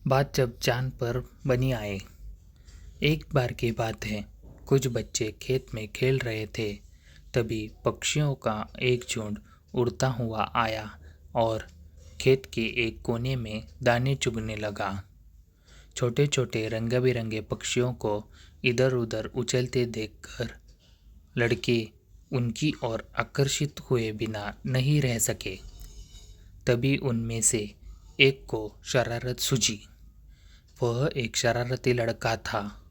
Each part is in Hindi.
बात जब चांद पर बनी आए। एक बार की बात है, कुछ बच्चे खेत में खेल रहे थे। तभी पक्षियों का एक झुंड उड़ता हुआ आया और खेत के एक कोने में दाने चुगने लगा। छोटे छोटे रंग बिरंगे पक्षियों को इधर उधर उछलते देखकर लड़के उनकी ओर आकर्षित हुए बिना नहीं रह सके। तभी उनमें से एक को शरारत सूझी। वह एक शरारती लड़का था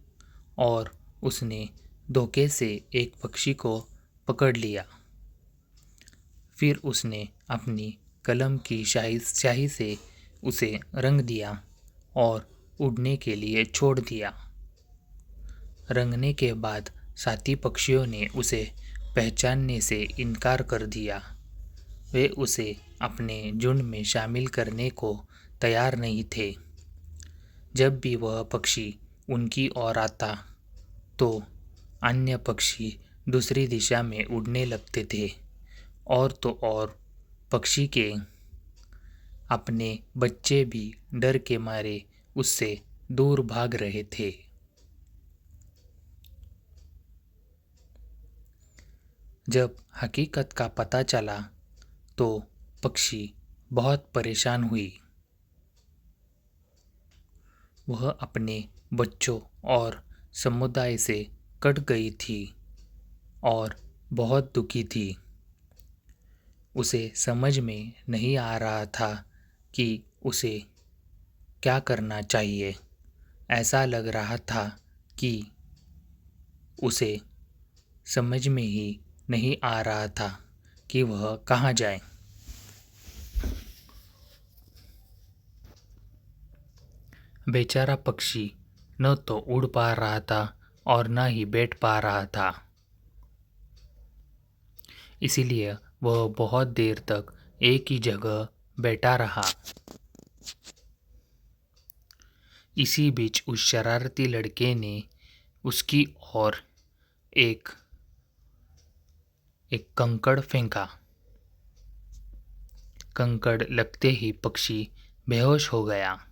और उसने धोखे से एक पक्षी को पकड़ लिया। फिर उसने अपनी कलम की स्याही से उसे रंग दिया और उड़ने के लिए छोड़ दिया। रंगने के बाद साथी पक्षियों ने उसे पहचानने से इनकार कर दिया। वे उसे अपने झुंड में शामिल करने को तैयार नहीं थे। जब भी वह पक्षी उनकी ओर आता तो अन्य पक्षी दूसरी दिशा में उड़ने लगते थे और तो और पक्षी के अपने बच्चे भी डर के मारे उससे दूर भाग रहे थे। जब हकीकत का पता चला तो पक्षी बहुत परेशान हुई। वह अपने बच्चों और समुदाय से कट गई थी और बहुत दुखी थी। उसे समझ में नहीं आ रहा था कि उसे क्या करना चाहिए। ऐसा लग रहा था कि उसे समझ में ही नहीं आ रहा था कि वह कहाँ जाए। बेचारा पक्षी न तो उड़ पा रहा था और न ही बैठ पा रहा था। इसीलिए वह बहुत देर तक एक ही जगह बैठा रहा। इसी बीच उस शरारती लड़के ने उसकी ओर एक कंकड़ फेंका। कंकड़ लगते ही पक्षी बेहोश हो गया।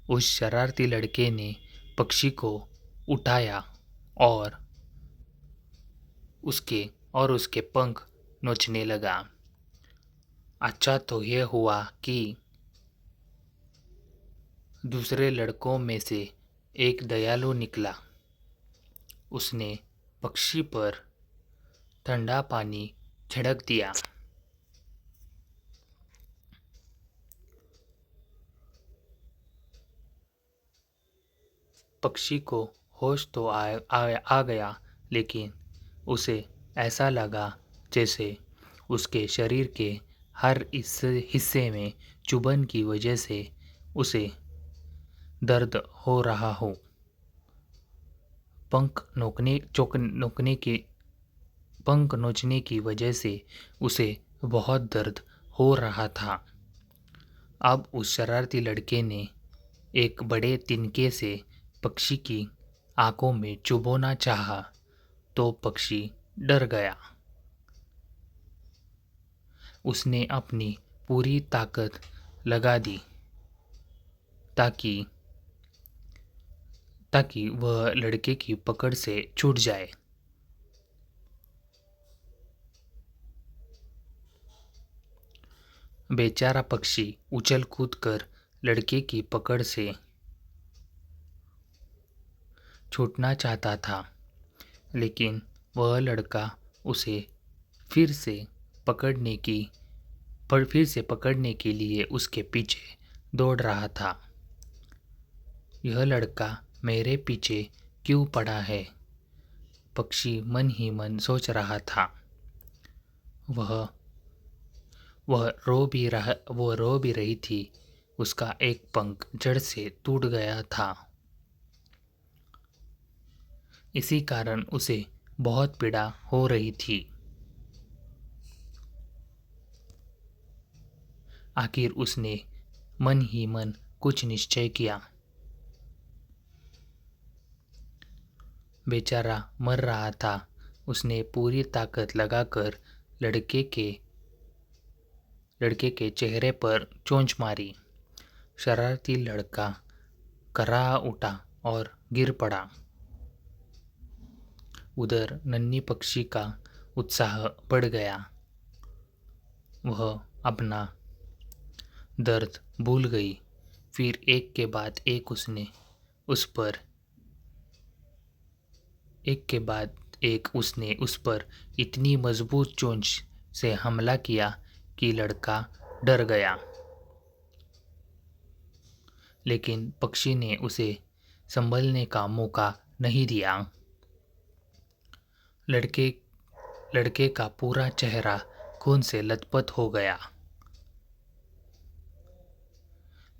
उस शरारती लड़के ने पक्षी को उठाया और उसके पंख नोचने लगा। अच्छा तो यह हुआ कि दूसरे लड़कों में से एक दयालु निकला। उसने पक्षी पर ठंडा पानी छिड़क दिया। पक्षी को होश तो आ गया, लेकिन उसे ऐसा लगा जैसे उसके शरीर के हर हिस्से में चुभन की वजह से उसे दर्द हो रहा हो। पंख नोचने की वजह से उसे बहुत दर्द हो रहा था। अब उस शरारती लड़के ने एक बड़े तिनके से पक्षी की आंखों में चुभोना चाहा तो पक्षी डर गया। उसने अपनी पूरी ताकत लगा दी ताकि वह लड़के की पकड़ से छूट जाए। बेचारा पक्षी उछल कूद कर लड़के की पकड़ से छूटना चाहता था, लेकिन वह लड़का उसे फिर से पकड़ने के लिए उसके पीछे दौड़ रहा था। यह लड़का मेरे पीछे क्यों पड़ा है? पक्षी मन ही मन सोच रहा था। वह रो भी रही थी। उसका एक पंख जड़ से टूट गया था। इसी कारण उसे बहुत पीड़ा हो रही थी। आखिर उसने मन ही मन कुछ निश्चय किया। बेचारा मर रहा था। उसने पूरी ताकत लगाकर लड़के के चेहरे पर चोंच मारी। शरारती लड़का कराह उठा और गिर पड़ा। उधर नन्ही पक्षी का उत्साह बढ़ गया। वह अपना दर्द भूल गई। फिर एक के बाद एक उसने उस पर इतनी मजबूत चोंच से हमला किया कि लड़का डर गया। लेकिन पक्षी ने उसे संभलने का मौका नहीं दिया। लड़के का पूरा चेहरा खून से लथपथ हो गया।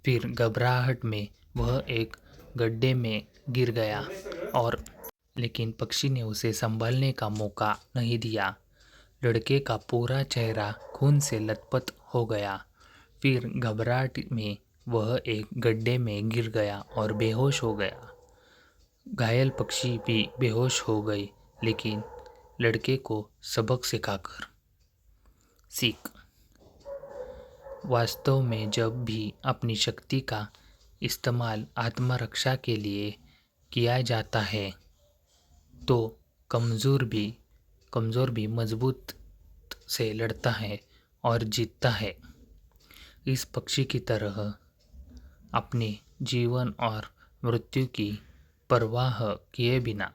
फिर घबराहट में वह एक गड्ढे में गिर गया लेकिन पक्षी ने उसे संभलने का मौका नहीं दिया। लड़के का पूरा चेहरा खून से लथपथ हो गया। फिर घबराहट में वह एक गड्ढे में गिर गया और बेहोश हो गया। घायल पक्षी भी बेहोश हो गई, लेकिन लड़के को सबक सिखाकर। सीख। वास्तव में जब भी अपनी शक्ति का इस्तेमाल आत्मरक्षा के लिए किया जाता है तो कमज़ोर भी मजबूत से लड़ता है और जीतता है। इस पक्षी की तरह अपने जीवन और मृत्यु की परवाह किए बिना